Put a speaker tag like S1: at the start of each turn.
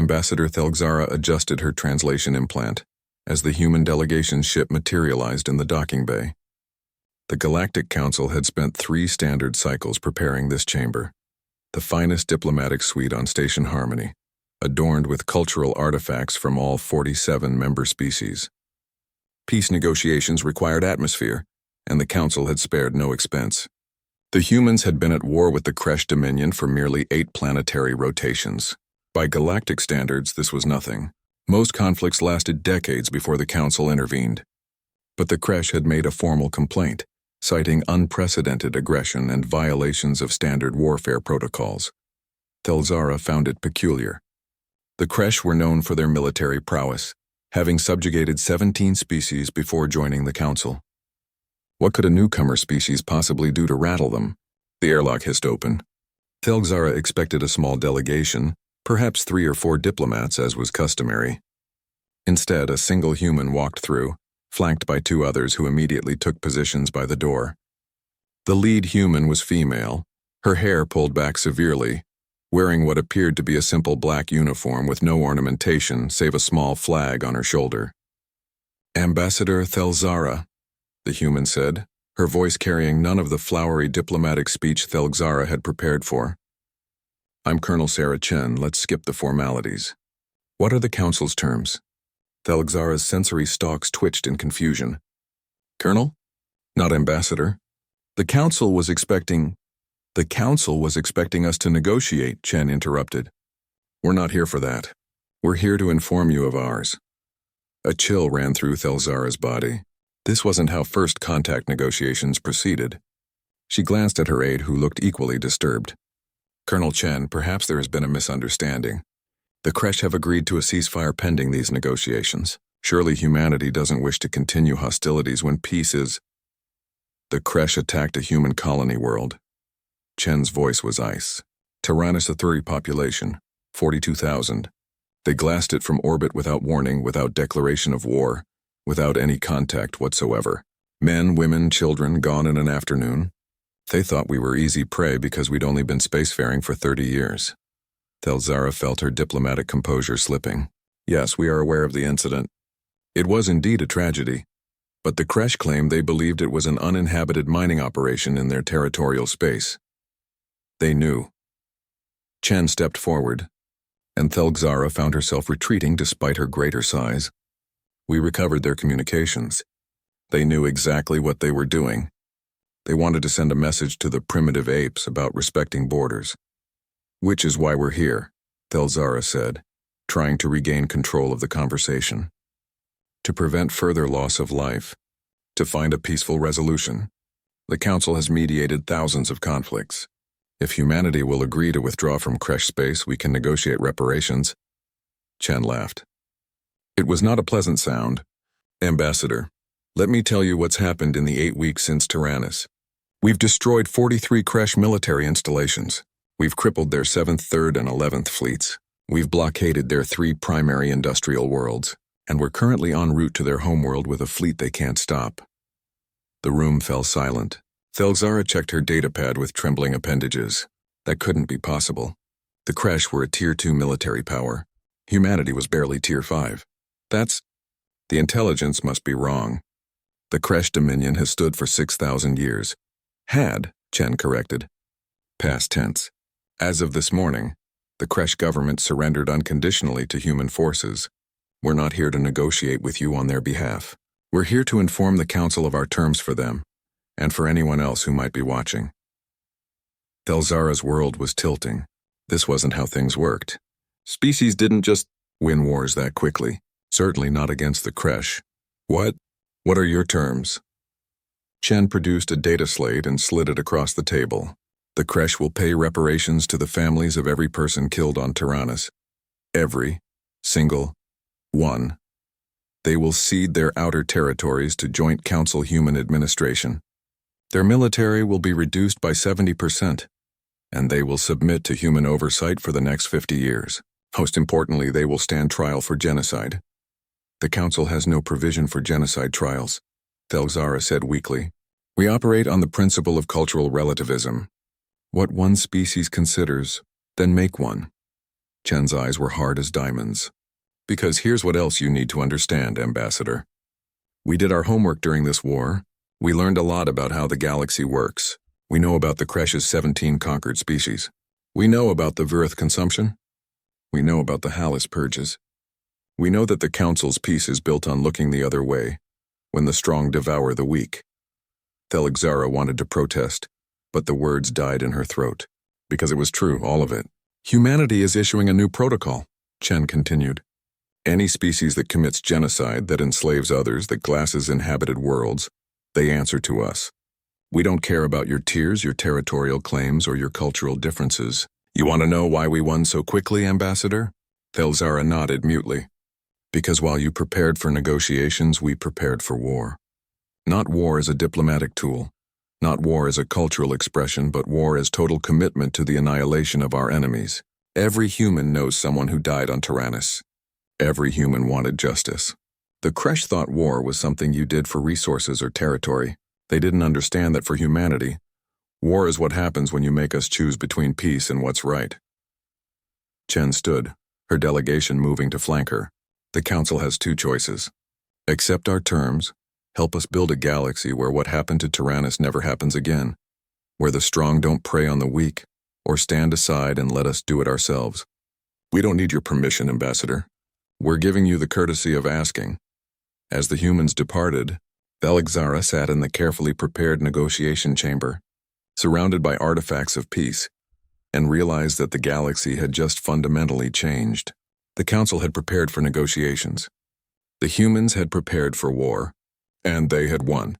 S1: Ambassador Thelgzara adjusted her translation implant as the human delegation's ship materialized in the docking bay. The Galactic Council had spent 3 standard cycles preparing this chamber, the finest diplomatic suite on Station Harmony, adorned with cultural artifacts from all 47 member species. Peace negotiations required atmosphere, and the Council had spared no expense. The humans had been at war with the Kresh Dominion for merely 8 planetary rotations. By galactic standards, this was nothing. Most conflicts lasted decades before the Council intervened. But the Kresh had made a formal complaint, citing unprecedented aggression and violations of standard warfare protocols. Thelgzara found it peculiar. The Kresh were known for their military prowess, having subjugated 17 species before joining the Council. What could a newcomer species possibly do to rattle them? The airlock hissed open. Thelgzara expected a small delegation, perhaps 3 or 4 diplomats as was customary. Instead, a single human walked through, flanked by 2 others who immediately took positions by the door. The lead human was female, her hair pulled back severely, wearing what appeared to be a simple black uniform with no ornamentation save a small flag on her shoulder. "Ambassador Thelgzara," the human said, her voice carrying none of the flowery diplomatic speech Thelgzara had prepared for. "I'm Colonel Sarah Chen. Let's skip the formalities. What are the Council's terms?" Thelgzara's sensory stalks twitched in confusion. "Colonel? Not Ambassador. The Council was expecting us to negotiate," Chen interrupted. "We're not here for that. We're here to inform you of ours." A chill ran through Thelgzara's body. This wasn't how first contact negotiations proceeded. She glanced at her aide, who looked equally disturbed. "Colonel Chen, perhaps there has been a misunderstanding. The Kresh have agreed to a ceasefire pending these negotiations. Surely humanity doesn't wish to continue hostilities when peace is—" "The Kresh attacked a human colony world." Chen's voice was ice. "Tyrannus Athuri population, 42,000. They glassed it from orbit without warning, without declaration of war, without any contact whatsoever. Men, women, children gone in an afternoon. They thought we were easy prey because we'd only been spacefaring for 30 years. Thelgzara felt her diplomatic composure slipping. "Yes, we are aware of the incident. It was indeed a tragedy, but the Kresh claimed they believed it was an uninhabited mining operation in their territorial space. They knew." Chen stepped forward, and Thelgzara found herself retreating despite her greater size. "We recovered their communications. They knew exactly what they were doing. They wanted to send a message to the primitive apes about respecting borders. Which is why we're here," Thelgzara said, trying to regain control of the conversation. "To prevent further loss of life. To find a peaceful resolution. The Council has mediated thousands of conflicts. If humanity will agree to withdraw from Kresh space, we can negotiate reparations." Chen laughed. It was not a pleasant sound. "Ambassador, let me tell you what's happened in the 8 weeks since Tyrannus. We've destroyed 43 Kresh military installations. We've crippled their 7th, 3rd, and 11th fleets. We've blockaded their 3 primary industrial worlds, and we're currently en route to their homeworld with a fleet they can't stop." The room fell silent. Thelgzara checked her datapad with trembling appendages. That couldn't be possible. The Kresh were a Tier 2 military power. Humanity was barely Tier 5. The intelligence must be wrong. The Kresh Dominion has stood for 6,000 years. Had, Chen corrected. Past tense. As of this morning, the Kresh government surrendered unconditionally to human forces. We're not here to negotiate with you on their behalf. We're here to inform the Council of our terms for them, and for anyone else who might be watching. Thelgzara's world was tilting. This wasn't how things worked. Species didn't just win wars that quickly. Certainly not against the Kresh. What are your terms? Chen produced a data slate and slid it across the table. The Kresh will pay reparations to the families of every person killed on Tyrannus. Every single one. They will cede their outer territories to Joint Council Human Administration. Their military will be reduced by 70%, and they will submit to human oversight for the next 50 years. Most importantly, they will stand trial for genocide. The Council has no provision for genocide trials, Thelgzara said weakly. We operate on the principle of cultural relativism. What one species considers, then make one. Chen's eyes were hard as diamonds. Because here's what else you need to understand, Ambassador. We did our homework during this war. We learned a lot about how the galaxy works. We know about the Kresh's 17 conquered species. We know about the Virith consumption. We know about the Hallis purges. We know that the Council's peace is built on looking the other way, when the strong devour the weak. Thelixara wanted to protest, but the words died in her throat. Because it was true, all of it. Humanity is issuing a new protocol, Chen continued. Any species that commits genocide, that enslaves others, that glasses inhabited worlds, they answer to us. We don't care about your tiers, your territorial claims, or your cultural differences. You want to know why we won so quickly, Ambassador? Thelixara nodded mutely. Because while you prepared for negotiations, we prepared for war. Not war as a diplomatic tool, not war as a cultural expression, but war as total commitment to the annihilation of our enemies. Every human knows someone who died on Tyrannus. Every human wanted justice. The Kresh thought war was something you did for resources or territory. They didn't understand that for humanity, war is what happens when you make us choose between peace and what's right. Chen stood, her delegation moving to flank her. The Council has two choices. Accept our terms, help us build a galaxy where what happened to Tyrannus never happens again, where the strong don't prey on the weak, or stand aside and let us do it ourselves. We don't need your permission, Ambassador. We're giving you the courtesy of asking. As the humans departed, Thelixara sat in the carefully prepared negotiation chamber, surrounded by artifacts of peace, and realized that the galaxy had just fundamentally changed. The Council had prepared for negotiations. The humans had prepared for war, and they had won.